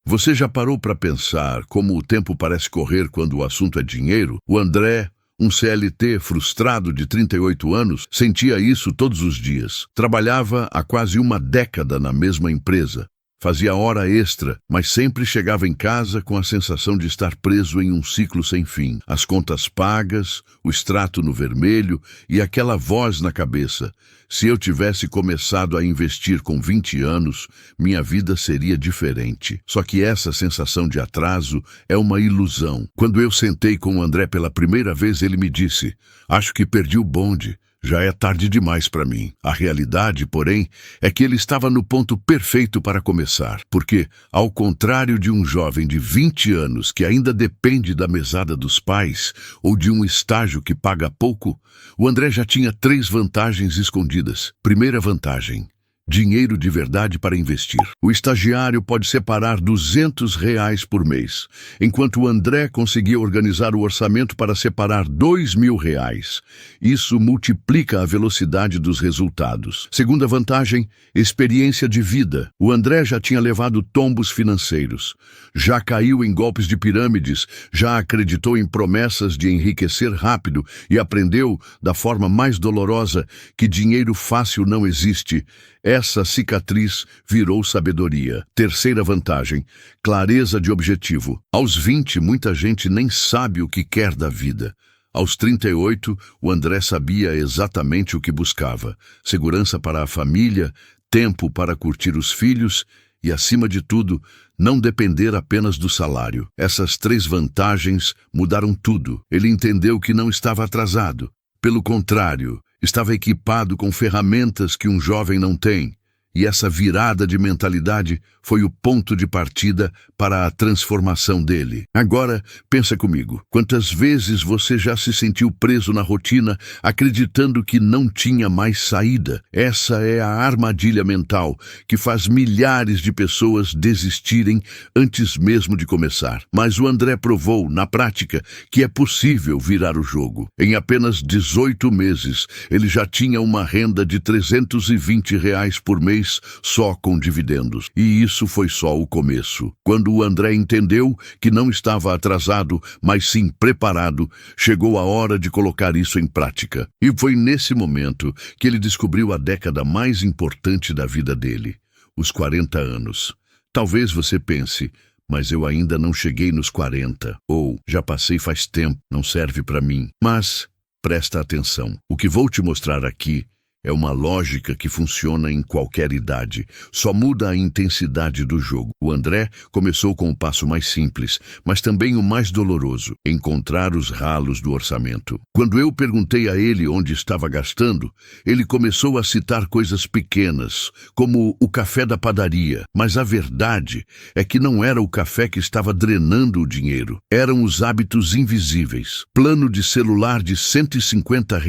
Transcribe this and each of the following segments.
Você já parou para pensar como o tempo parece correr quando o assunto é dinheiro? O André, um CLT frustrado de 38 anos, sentia isso todos os dias. Trabalhava há quase uma década na mesma empresa. Fazia hora extra, mas sempre chegava em casa com a sensação de estar preso em um ciclo sem fim. As contas pagas, o extrato no vermelho e aquela voz na cabeça. Se eu tivesse começado a investir com 20 anos, minha vida seria diferente. Só que essa sensação de atraso é uma ilusão. Quando eu sentei com o André pela primeira vez, ele me disse: "Acho que perdi o bonde. Já é tarde demais para mim." A realidade, porém, é que ele estava no ponto perfeito para começar, porque, ao contrário de um jovem de 20 anos que ainda depende da mesada dos pais ou de um estágio que paga pouco, o André já tinha 3 vantagens escondidas. Primeira vantagem: dinheiro de verdade para investir. O estagiário pode separar R$ 200 por mês, enquanto o André conseguia organizar o orçamento para separar R$ 2.000. Isso multiplica a velocidade dos resultados. Segunda vantagem: experiência de vida. O André já tinha levado tombos financeiros, já caiu em golpes de pirâmides, já acreditou em promessas de enriquecer rápido e aprendeu, da forma mais dolorosa, que dinheiro fácil não existe. Essa cicatriz virou sabedoria. Terceira vantagem: clareza de objetivo. Aos 20, muita gente nem sabe o que quer da vida. Aos 38, o André sabia exatamente o que buscava: segurança para a família, tempo para curtir os filhos e, acima de tudo, não depender apenas do salário. Essas 3 vantagens mudaram tudo. Ele entendeu que não estava atrasado. Pelo contrário, estava equipado com ferramentas que um jovem não tem. E essa virada de mentalidade foi o ponto de partida para a transformação dele. Agora, pensa comigo. Quantas vezes você já se sentiu preso na rotina, acreditando que não tinha mais saída? Essa é a armadilha mental que faz milhares de pessoas desistirem antes mesmo de começar. Mas o André provou, na prática, que é possível virar o jogo. Em apenas 18 meses, ele já tinha uma renda de R$ 320 por mês só com dividendos. E isso foi só o começo. Quando o André entendeu que não estava atrasado, mas sim preparado, chegou a hora de colocar isso em prática. E foi nesse momento que ele descobriu a década mais importante da vida dele: os 40 anos. Talvez você pense: "Mas eu ainda não cheguei nos 40", ou "já passei faz tempo, não serve para mim." Mas presta atenção. O que vou te mostrar aqui é uma lógica que funciona em qualquer idade, só muda a intensidade do jogo. O André começou com o passo mais simples, mas também o mais doloroso: encontrar os ralos do orçamento. Quando eu perguntei a ele onde estava gastando, ele começou a citar coisas pequenas, como o café da padaria. Mas a verdade é que não era o café que estava drenando o dinheiro, eram os hábitos invisíveis. Plano de celular de R$ 150,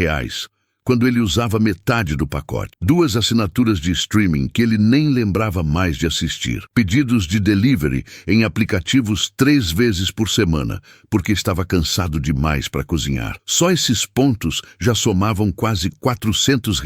quando ele usava metade do pacote. 2 assinaturas de streaming que ele nem lembrava mais de assistir. Pedidos de delivery em aplicativos 3 vezes por semana, porque estava cansado demais para cozinhar. Só esses pontos já somavam quase R$ 400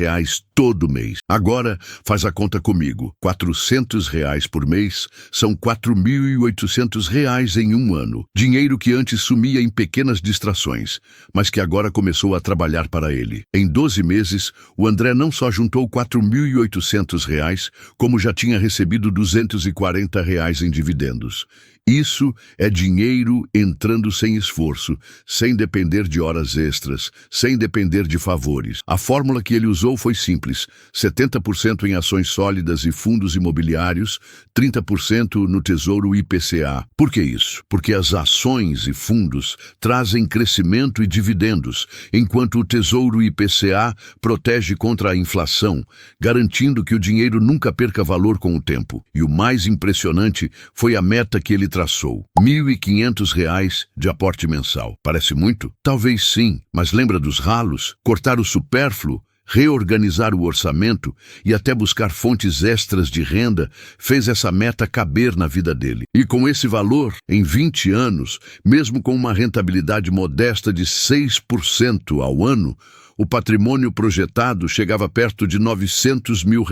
todo mês. Agora, faz a conta comigo. R$ 400 por mês são R$ 4.800 em um ano. Dinheiro que antes sumia em pequenas distrações, mas que agora começou a trabalhar para ele. Em 12 meses, o André não só juntou R$ 4.800, como já tinha recebido R$ 240 em dividendos. Isso é dinheiro entrando sem esforço, sem depender de horas extras, sem depender de favores. A fórmula que ele usou foi simples: 70% em ações sólidas e fundos imobiliários, 30% no Tesouro IPCA. Por que isso? Porque as ações e fundos trazem crescimento e dividendos, enquanto o Tesouro IPCA protege contra a inflação, garantindo que o dinheiro nunca perca valor com o tempo. E o mais impressionante foi a meta que ele traçou: R$ 1.500 de aporte mensal. Parece muito? Talvez sim, mas lembra dos ralos? Cortar o supérfluo, reorganizar o orçamento e até buscar fontes extras de renda fez essa meta caber na vida dele. E com esse valor, em 20 anos, mesmo com uma rentabilidade modesta de 6% ao ano, O patrimônio projetado chegava perto de R$ 900 mil.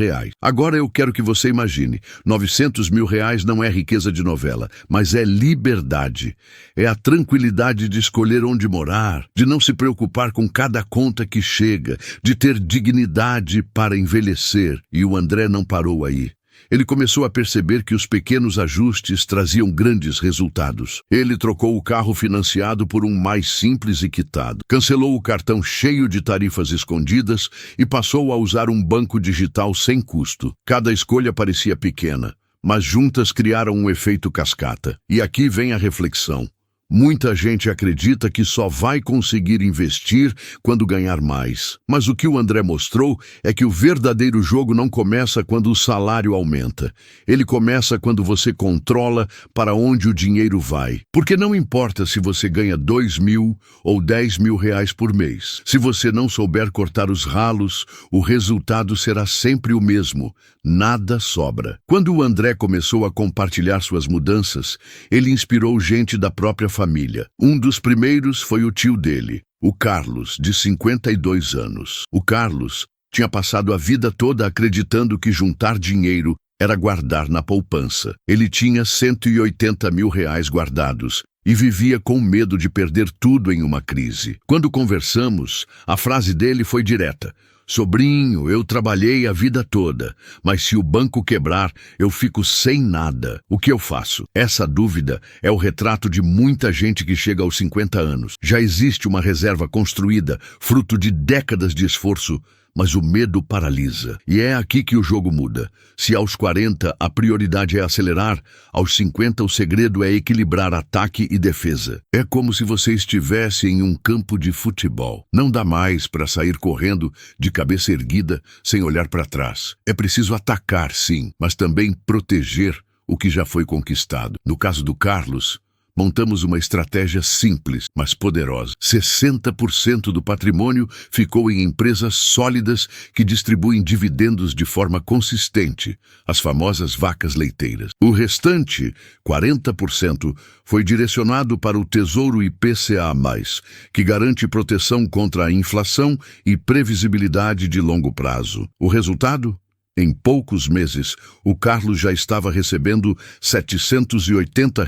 Agora eu quero que você imagine, R$ 900 mil não é riqueza de novela, mas é liberdade. É a tranquilidade de escolher onde morar, de não se preocupar com cada conta que chega, de ter dignidade para envelhecer. E o André não parou aí. Ele começou a perceber que os pequenos ajustes traziam grandes resultados. Ele trocou o carro financiado por um mais simples e quitado, cancelou o cartão cheio de tarifas escondidas e passou a usar um banco digital sem custo. Cada escolha parecia pequena, mas juntas criaram um efeito cascata. E aqui vem a reflexão. Muita gente acredita que só vai conseguir investir quando ganhar mais. Mas o que o André mostrou é que o verdadeiro jogo não começa quando o salário aumenta. Ele começa quando você controla para onde o dinheiro vai. Porque não importa se você ganha 2 mil ou 10 mil reais por mês. Se você não souber cortar os ralos, o resultado será sempre o mesmo. Nada sobra. Quando o André começou a compartilhar suas mudanças, ele inspirou gente da própria família. Um dos primeiros foi o tio dele, o Carlos, de 52 anos. O Carlos tinha passado a vida toda acreditando que juntar dinheiro era guardar na poupança. Ele tinha R$ 180 mil guardados e vivia com medo de perder tudo em uma crise. Quando conversamos, a frase dele foi direta. Sobrinho, eu trabalhei a vida toda, mas se o banco quebrar, eu fico sem nada. O que eu faço? Essa dúvida é o retrato de muita gente que chega aos 50 anos. Já existe uma reserva construída, fruto de décadas de esforço, mas o medo paralisa. E é aqui que o jogo muda. Se aos 40 a prioridade é acelerar, aos 50 o segredo é equilibrar ataque e defesa. É como se você estivesse em um campo de futebol. Não dá mais para sair correndo de cabeça erguida sem olhar para trás. É preciso atacar, sim, mas também proteger o que já foi conquistado. No caso do Carlos, montamos uma estratégia simples, mas poderosa. 60% do patrimônio ficou em empresas sólidas que distribuem dividendos de forma consistente, as famosas vacas leiteiras. O restante, 40%, foi direcionado para o Tesouro IPCA+, que garante proteção contra a inflação e previsibilidade de longo prazo. O resultado? Em poucos meses, o Carlos já estava recebendo R$ 780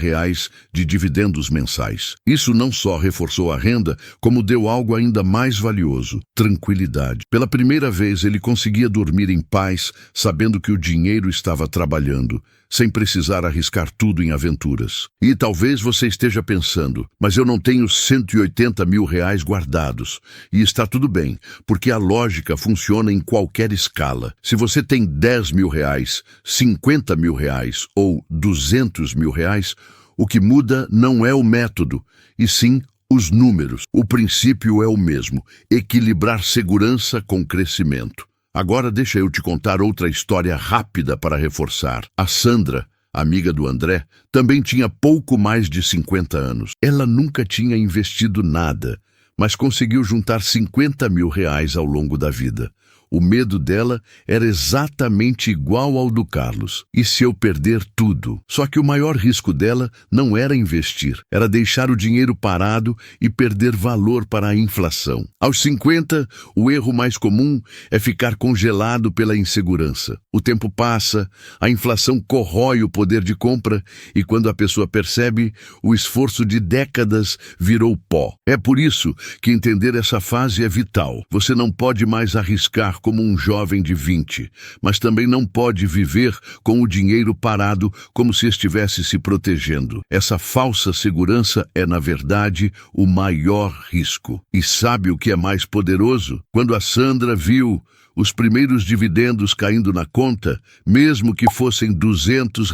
de dividendos mensais. Isso não só reforçou a renda, como deu algo ainda mais valioso: tranquilidade. Pela primeira vez, ele conseguia dormir em paz, sabendo que o dinheiro estava trabalhando, sem precisar arriscar tudo em aventuras. E talvez você esteja pensando, mas eu não tenho R$ 180 mil guardados. E está tudo bem, porque a lógica funciona em qualquer escala. Se você tem 10 mil reais, 50 mil reais ou 200 mil reais, o que muda não é o método, e sim os números. O princípio é o mesmo: equilibrar segurança com crescimento. Agora deixa eu te contar outra história rápida para reforçar. A Sandra, amiga do André, também tinha pouco mais de 50 anos. Ela nunca tinha investido nada, mas conseguiu juntar R$ 50 mil ao longo da vida. O medo dela era exatamente igual ao do Carlos. E se eu perder tudo? Só que o maior risco dela não era investir, era deixar o dinheiro parado e perder valor para a inflação. Aos 50, o erro mais comum é ficar congelado pela insegurança. O tempo passa, a inflação corrói o poder de compra e quando a pessoa percebe, o esforço de décadas virou pó. É por isso que entender essa fase é vital. Você não pode mais arriscar como um jovem de 20, mas também não pode viver com o dinheiro parado como se estivesse se protegendo. Essa falsa segurança é, na verdade, o maior risco. E sabe o que é mais poderoso? Quando a Sandra viu os primeiros dividendos caindo na conta, mesmo que fossem R$ 200,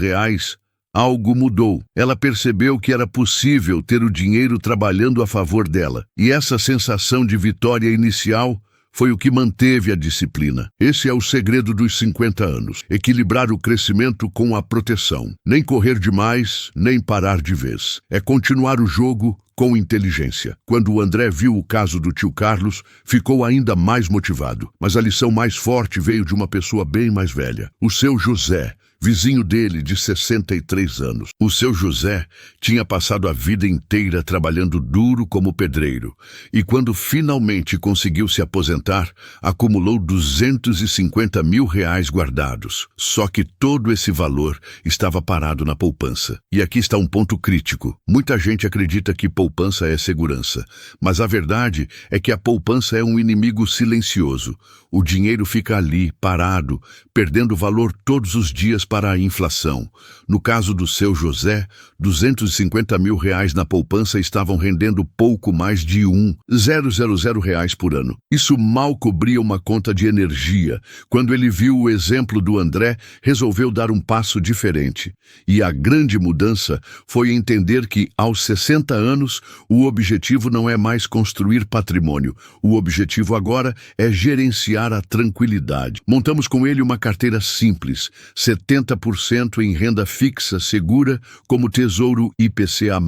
algo mudou. Ela percebeu que era possível ter o dinheiro trabalhando a favor dela. E essa sensação de vitória inicial foi o que manteve a disciplina. Esse é o segredo dos 50 anos. Equilibrar o crescimento com a proteção. Nem correr demais, nem parar de vez. É continuar o jogo com inteligência. Quando o André viu o caso do tio Carlos, ficou ainda mais motivado. Mas a lição mais forte veio de uma pessoa bem mais velha. O seu José, vizinho dele de 63 anos. O seu José tinha passado a vida inteira trabalhando duro como pedreiro e quando finalmente conseguiu se aposentar, acumulou R$ 250 mil guardados. Só que todo esse valor estava parado na poupança. E aqui está um ponto crítico. Muita gente acredita que poupança é segurança, mas a verdade é que a poupança é um inimigo silencioso. O dinheiro fica ali, parado, perdendo valor todos os dias para a inflação. No caso do seu José, R$ 250 mil na poupança estavam rendendo pouco mais de R$ 1,000 por ano. Isso mal cobria uma conta de energia. Quando ele viu o exemplo do André, resolveu dar um passo diferente. E a grande mudança foi entender que, aos 60 anos, o objetivo não é mais construir patrimônio. O objetivo agora é gerenciar a tranquilidade. Montamos com ele uma carteira simples, 70% em renda fixa segura, como Tesouro IPCA+,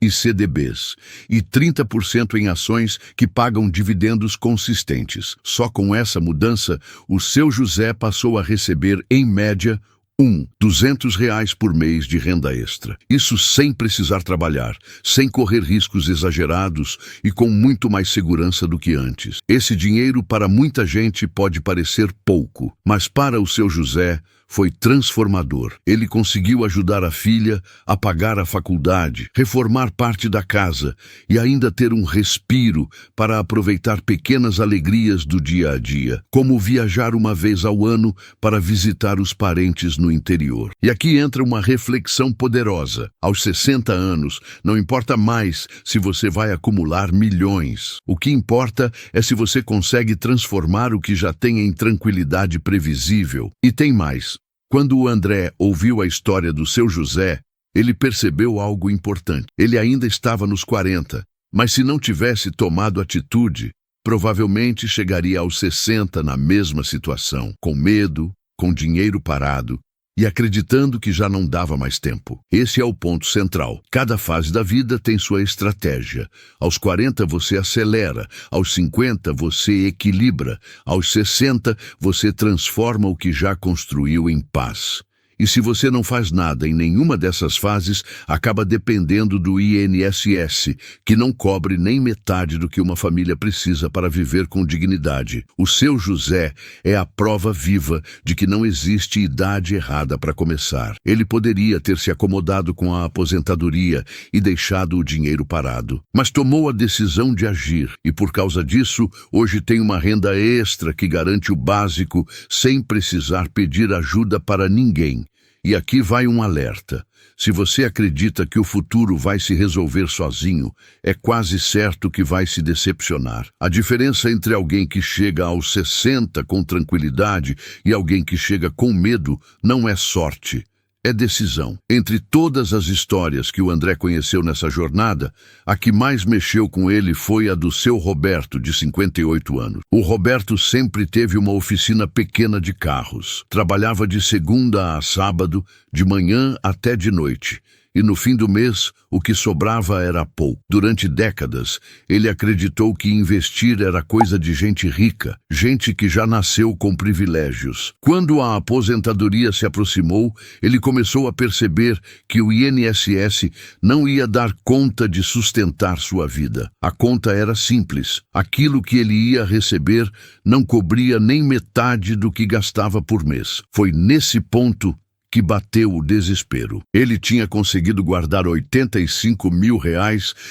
e CDBs, e 30% em ações que pagam dividendos consistentes. Só com essa mudança, o seu José passou a receber, em média, R$ 200 por mês de renda extra. Isso sem precisar trabalhar, sem correr riscos exagerados e com muito mais segurança do que antes. Esse dinheiro para muita gente pode parecer pouco, mas para o seu José foi transformador. Ele conseguiu ajudar a filha a pagar a faculdade, reformar parte da casa e ainda ter um respiro para aproveitar pequenas alegrias do dia a dia, como viajar uma vez ao ano para visitar os parentes no interior. E aqui entra uma reflexão poderosa. Aos 60 anos, não importa mais se você vai acumular milhões. O que importa é se você consegue transformar o que já tem em tranquilidade previsível. E tem mais. Quando o André ouviu a história do seu José, ele percebeu algo importante. Ele ainda estava nos 40, mas se não tivesse tomado atitude, provavelmente chegaria aos 60 na mesma situação, com medo, com dinheiro parado e acreditando que já não dava mais tempo. Esse é o ponto central. Cada fase da vida tem sua estratégia. Aos 40 você acelera, aos 50 você equilibra, aos 60 você transforma o que já construiu em paz. E se você não faz nada em nenhuma dessas fases, acaba dependendo do INSS, que não cobre nem metade do que uma família precisa para viver com dignidade. O seu José é a prova viva de que não existe idade errada para começar. Ele poderia ter se acomodado com a aposentadoria e deixado o dinheiro parado, mas tomou a decisão de agir e, por causa disso, hoje tem uma renda extra que garante o básico sem precisar pedir ajuda para ninguém. E aqui vai um alerta. Se você acredita que o futuro vai se resolver sozinho, é quase certo que vai se decepcionar. A diferença entre alguém que chega aos 60 com tranquilidade e alguém que chega com medo não é sorte. É decisão. Entre todas as histórias que o André conheceu nessa jornada, a que mais mexeu com ele foi a do seu Roberto, de 58 anos. O Roberto sempre teve uma oficina pequena de carros. Trabalhava de segunda a sábado, de manhã até de noite. E no fim do mês, o que sobrava era pouco. Durante décadas, ele acreditou que investir era coisa de gente rica, gente que já nasceu com privilégios. Quando a aposentadoria se aproximou, ele começou a perceber que o INSS não ia dar conta de sustentar sua vida. A conta era simples. Aquilo que ele ia receber não cobria nem metade do que gastava por mês. Foi nesse ponto que bateu o desespero. Ele tinha conseguido guardar R$ 85 mil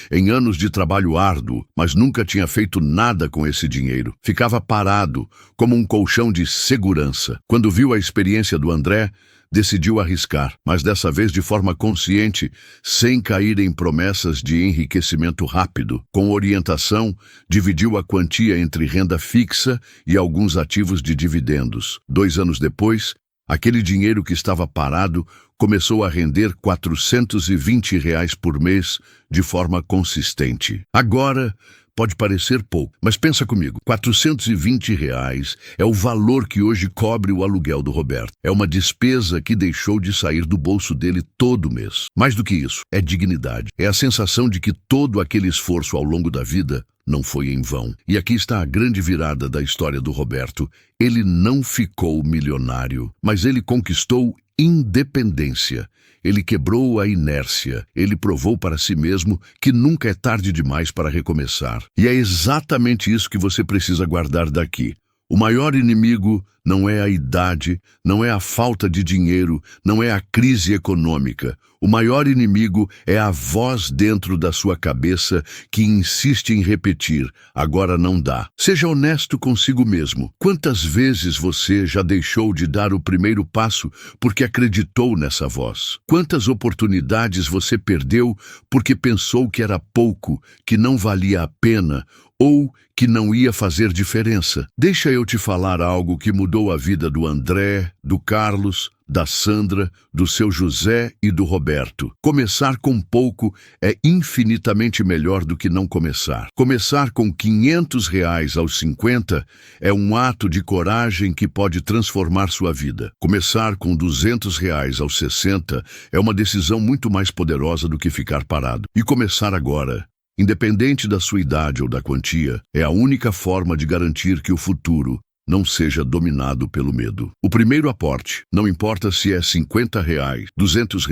em anos de trabalho árduo, mas nunca tinha feito nada com esse dinheiro. Ficava parado, como um colchão de segurança. Quando viu a experiência do André, decidiu arriscar, mas dessa vez de forma consciente, sem cair em promessas de enriquecimento rápido. Com orientação, dividiu a quantia entre renda fixa e alguns ativos de dividendos. 2 anos depois, aquele dinheiro que estava parado começou a render R$ 420 por mês de forma consistente. Agora, pode parecer pouco, mas pensa comigo, R$ 420 é o valor que hoje cobre o aluguel do Roberto. É uma despesa que deixou de sair do bolso dele todo mês. Mais do que isso, é dignidade. É a sensação de que todo aquele esforço ao longo da vida não foi em vão. E aqui está a grande virada da história do Roberto. Ele não ficou milionário, mas ele conquistou independência. Ele quebrou a inércia. Ele provou para si mesmo que nunca é tarde demais para recomeçar. E é exatamente isso que você precisa guardar daqui. O maior inimigo não é a idade, não é a falta de dinheiro, não é a crise econômica. O maior inimigo é a voz dentro da sua cabeça que insiste em repetir: agora não dá. Seja honesto consigo mesmo. Quantas vezes você já deixou de dar o primeiro passo porque acreditou nessa voz? Quantas oportunidades você perdeu porque pensou que era pouco, que não valia a pena ou que não ia fazer diferença? Deixa eu te falar algo que mudou a vida do André, do Carlos, da Sandra, do seu José e do Roberto. Começar com pouco é infinitamente melhor do que não começar. Começar com R$ 500 aos 50 é um ato de coragem que pode transformar sua vida. Começar com R$ 200 aos 60 é uma decisão muito mais poderosa do que ficar parado. E começar agora, independente da sua idade ou da quantia, é a única forma de garantir que o futuro não seja dominado pelo medo. O primeiro aporte, não importa se é R$ 50, R$ 200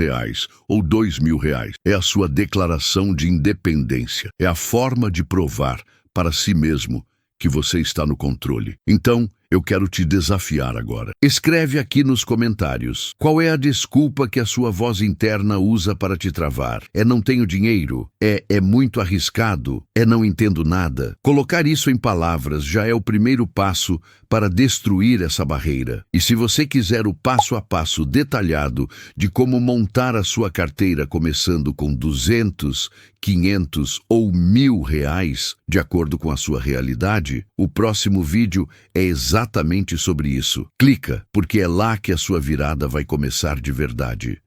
ou R$ 2.000, é a sua declaração de independência. É a forma de provar para si mesmo que você está no controle. Então, eu quero te desafiar agora. Escreve aqui nos comentários. Qual é a desculpa que a sua voz interna usa para te travar? É não tenho dinheiro? É muito arriscado? É não entendo nada? Colocar isso em palavras já é o primeiro passo para destruir essa barreira. E se você quiser o passo a passo detalhado de como montar a sua carteira começando com 200, 500 ou R$ 1.000, de acordo com a sua realidade, o próximo vídeo é exatamente sobre isso. Clica, porque é lá que a sua virada vai começar de verdade.